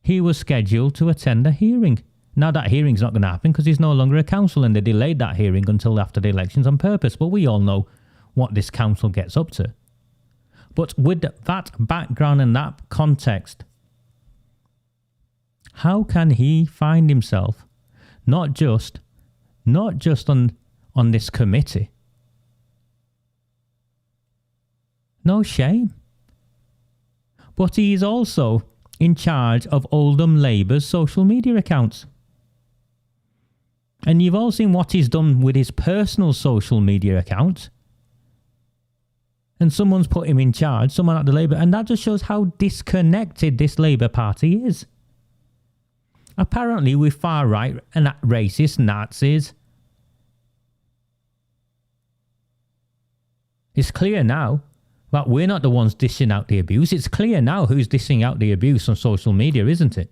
He was scheduled to attend a hearing. Now that hearing's not going to happen because he's no longer a council, and they delayed that hearing until after the elections on purpose. But we all know what this council gets up to. But with that background and that context, how can he find himself not just on this committee? No shame. But he is also in charge of Oldham Labour's social media accounts. And you've all seen what he's done with his personal social media account. And someone's put him in charge, someone at the Labour, and that just shows how disconnected this Labour Party is. Apparently with far-right and racist Nazis. It's clear now that we're not the ones dishing out the abuse. It's clear now who's dishing out the abuse on social media, isn't it?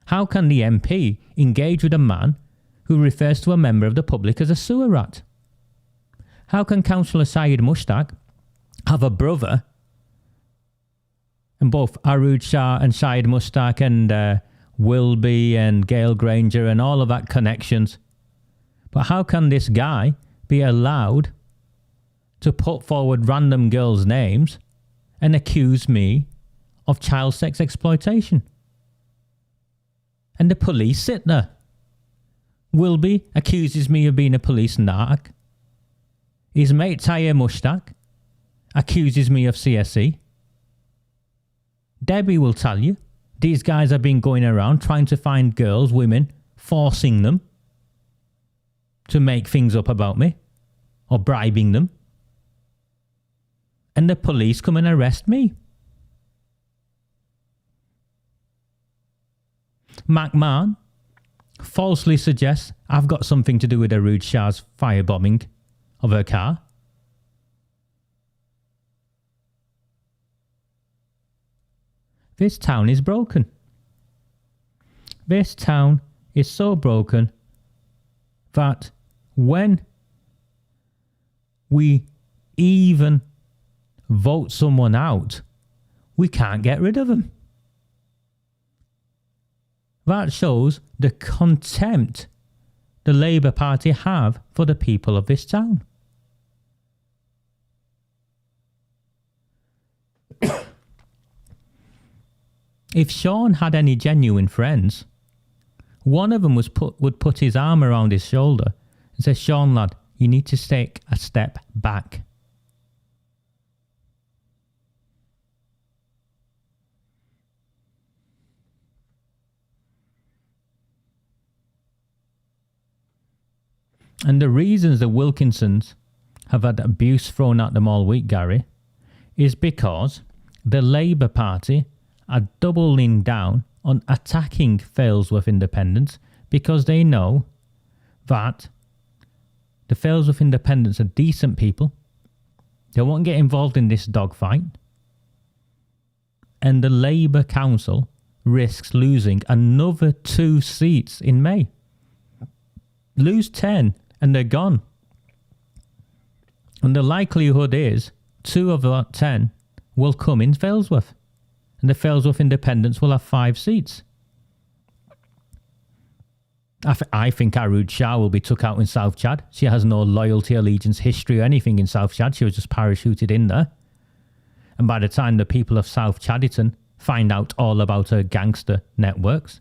How can the MP engage with a man who refers to a member of the public as a sewer rat? How can Councillor Cllr MUSHTAQ have a brother, and both AROOJ SHAH and Cllr MUSHTAQ and Wilby and Gail Granger and all of that connections, but how can this guy be allowed to put forward random girls' names and accuse me of child sex exploitation? And the police sit there. Wilby accuses me of being a police narc. His mate Cllr MUSHTAQ accuses me of CSE. Debbie will tell you, these guys have been going around trying to find girls, women, forcing them to make things up about me or bribing them. and the police come and arrest me. McMahon falsely suggests I've got something to do with AROOJ SHAH's firebombing of her car. This town is broken. This town is so broken that when we even vote someone out, we can't get rid of them. That shows the contempt the Labour Party have for the people of this town. If Sean had any genuine friends, one of them would put his arm around his shoulder and say, Sean lad, you need to take a step back. And the reasons the Wilkinsons have had abuse thrown at them all week, Gary, is because the Labour Party are doubling down on attacking Failsworth Independents because they know that the Failsworth Independents are decent people. They won't get involved in this dogfight. And the Labour Council risks losing another 2 seats in May. Lose 10 and they're gone. And the likelihood is 2 of that 10 will come in Failsworth. And the Failsworth Independents will have 5 seats. I think AROOJ SHAH will be took out in South Chad. She has no loyalty, allegiance, history or anything in South Chad. She was just parachuted in there. And by the time the people of South Chadderton find out all about her gangster networks,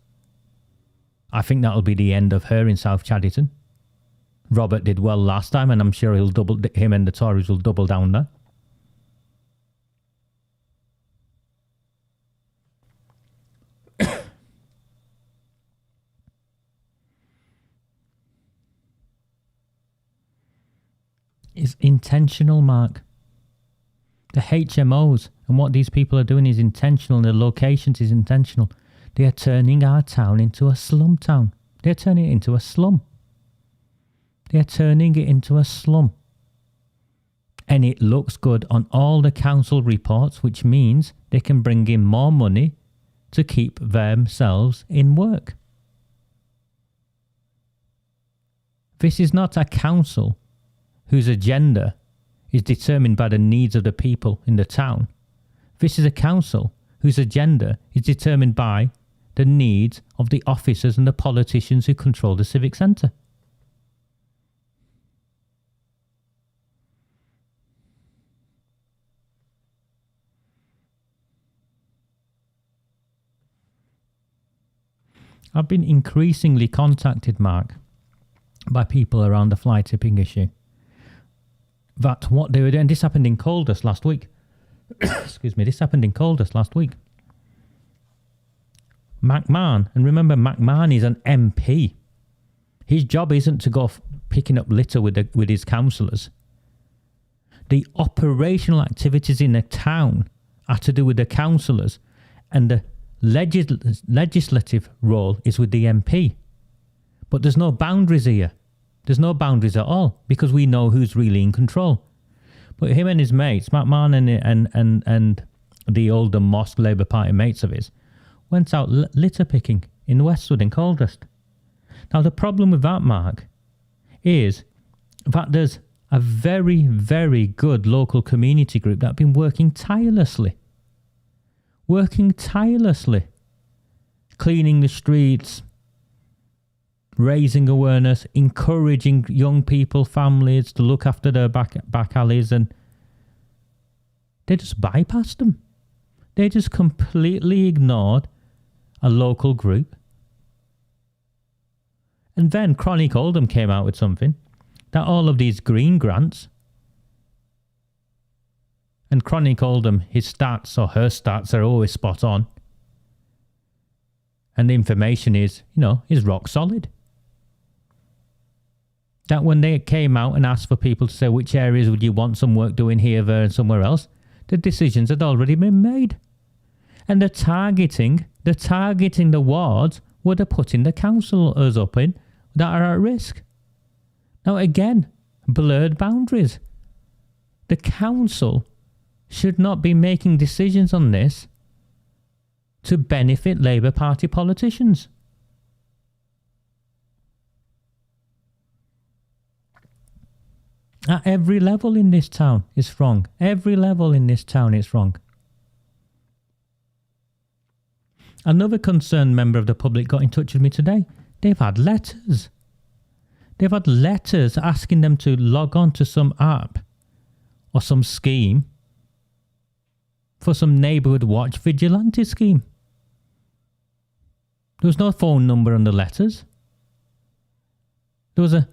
I think that'll be the end of her in South Chadderton. Robert did well last time, and I'm sure him and the Tories will double down there. It's intentional, Mark. The HMOs and what these people are doing is intentional, and the locations is intentional. They are turning our town into a slum town. They're turning it into a slum. They're turning it into a slum. And it looks good on all the council reports, which means they can bring in more money to keep themselves in work. This is not a council whose agenda is determined by the needs of the people in the town. This is a council whose agenda is determined by the needs of the officers and the politicians who control the Civic Centre. I've been increasingly contacted, Mark, by people around the fly tipping issue. That what they were doing, this happened in Coldust last week. Excuse me, this happened in Coldust last week. McMahon, and remember McMahon is an MP. His job isn't to go picking up litter with his councillors. The operational activities in the town are to do with the councillors, and the legislative role is with the MP. But there's no boundaries here. There's no boundaries at all because we know who's really in control. But him and his mates, McMahon and the Oldham Mosque Labour Party mates of his, went out litter picking in Westwood in Coldust. Now the problem with that, Mark, is that there's a very, very good local community group that have been working tirelessly, cleaning the streets, raising awareness, encouraging young people, families to look after their back alleys, and they just bypassed them. They just completely ignored a local group. And then Chronic Oldham came out with something that all of these green grants, and Chronic Oldham, his stats or her stats are always spot on. And the information is, is rock solid. That when they came out and asked for people to say which areas would you want some work doing here, there and somewhere else, The decisions had already been made. And the targeting the wards where they're putting the councillors up in that are at risk. Now again, blurred boundaries. The council should not be making decisions on this to benefit Labour Party politicians. At every level in this town, it's wrong. Every level in this town, it's wrong. Another concerned member of the public got in touch with me today. They've had letters. They've had letters asking them to log on to some app or some scheme for some neighbourhood watch vigilante scheme. There was no phone number on the letters. There was a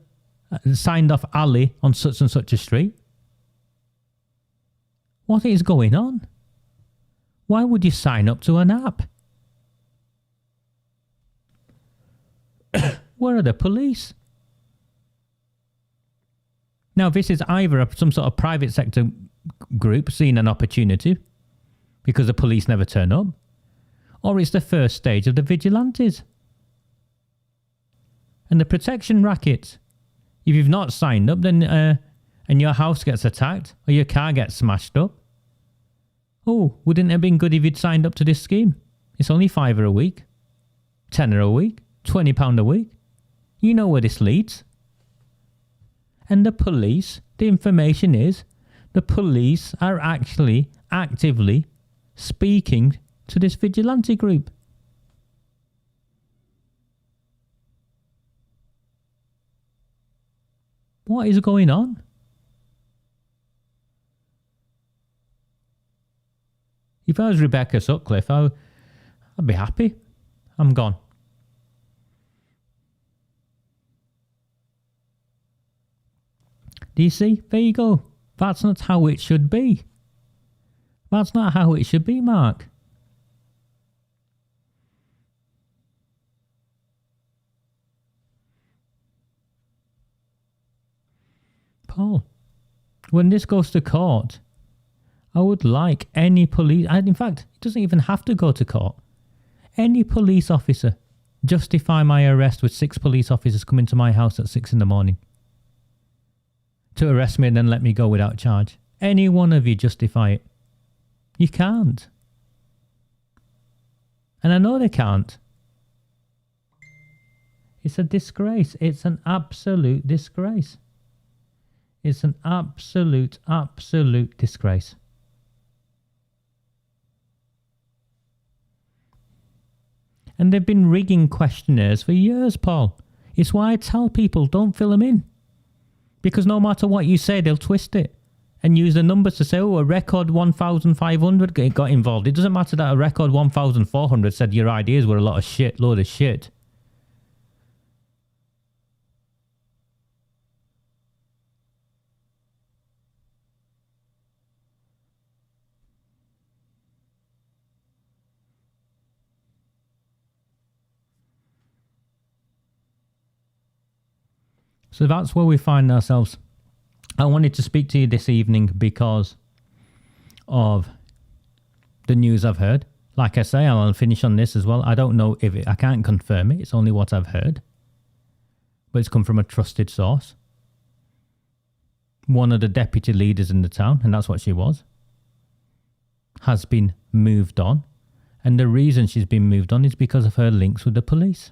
signed off alley on such and such a street. What is going on? Why would you sign up to an app? Where are the police? Now, this is either some sort of private sector group seeing an opportunity because the police never turn up, or it's the first stage of the vigilantes. And the protection rackets. If you've not signed up, then and your house gets attacked or your car gets smashed up, oh, wouldn't it have been good if you'd signed up to this scheme? It's only £5 a week, £10 a week, £20 a week. You know where this leads. And the police, the information is, the police are actually actively speaking to this vigilante group. What is going on? If I was Rebecca Sutcliffe, I'd be happy. I'm gone. Do you see? There you go. That's not how it should be. That's not how it should be, Mark. Paul, when this goes to court, I would like any police... In fact, it doesn't even have to go to court. Any police officer justify my arrest with 6 police officers coming to my house at 6 in the morning to arrest me and then let me go without charge. Any one of you justify it. You can't. And I know they can't. It's a disgrace. It's an absolute disgrace. It's an absolute disgrace. And they've been rigging questionnaires for years, Paul. It's why I tell people don't fill them in. Because no matter what you say, they'll twist it and use the numbers to say, oh, a record 1,500 got involved. It doesn't matter that a record 1,400 said your ideas were a load of shit. So that's where we find ourselves. I wanted to speak to you this evening because of the news I've heard. Like I say, I'll finish on this as well. I don't know if I can't confirm it. It's only what I've heard. But it's come from a trusted source. One of the deputy leaders in the town, and that's what she was, has been moved on. And the reason she's been moved on is because of her links with the police.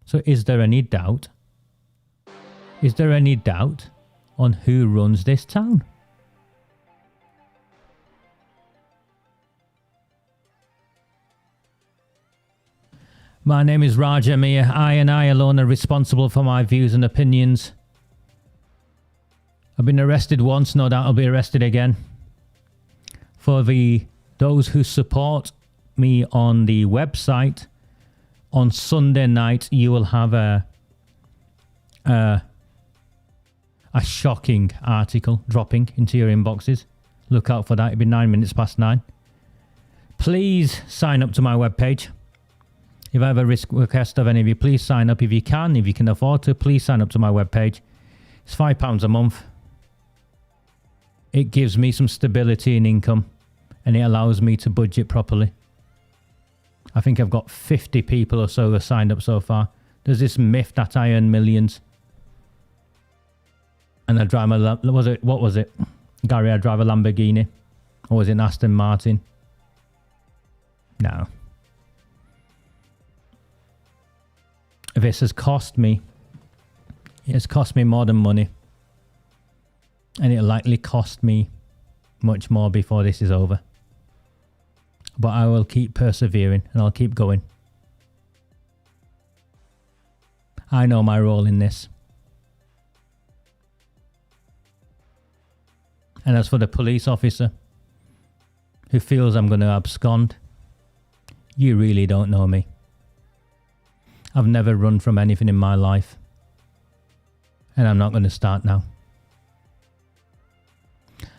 So is there any doubt? Is there any doubt on who runs this town? My name is Raj Amir. I and I alone are responsible for my views and opinions. I've been arrested once, no doubt I'll be arrested again. For those who support me on the website, on Sunday night, you will have a shocking article dropping into your inboxes. Look out for that. It'll be 9:09. Please sign up to my webpage. If I have a request of any of you, please sign up if you can. If you can afford to, please sign up to my webpage. It's £5 a month. it gives me some stability in income and it allows me to budget properly. I think I've got 50 people or so that signed up so far. There's this myth that I earn millions. And I drive what was it? Gary, I drive a Lamborghini. Or was it an Aston Martin? No. This has cost me. It's cost me more than money. And it'll likely cost me much more before this is over. But I will keep persevering and I'll keep going. I know my role in this. And as for the police officer who feels I'm going to abscond, you really don't know me. I've never run from anything in my life. And I'm not going to start now.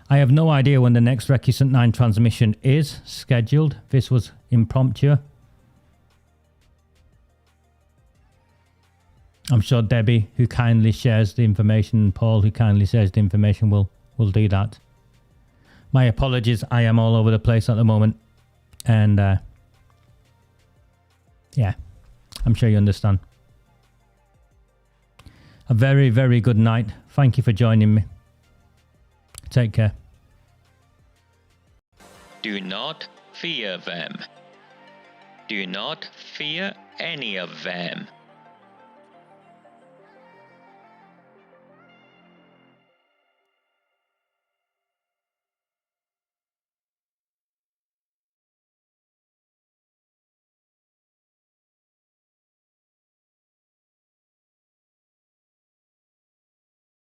I have no idea when the next Recusant 9 transmission is scheduled. This was impromptu. I'm sure Debbie, who kindly shares the information, and Paul, who kindly shares the information, will do that. My apologies. I am all over the place at the moment. And yeah, I'm sure you understand. A very, very good night. Thank you for joining me. Take care. Do not fear them. Do not fear any of them.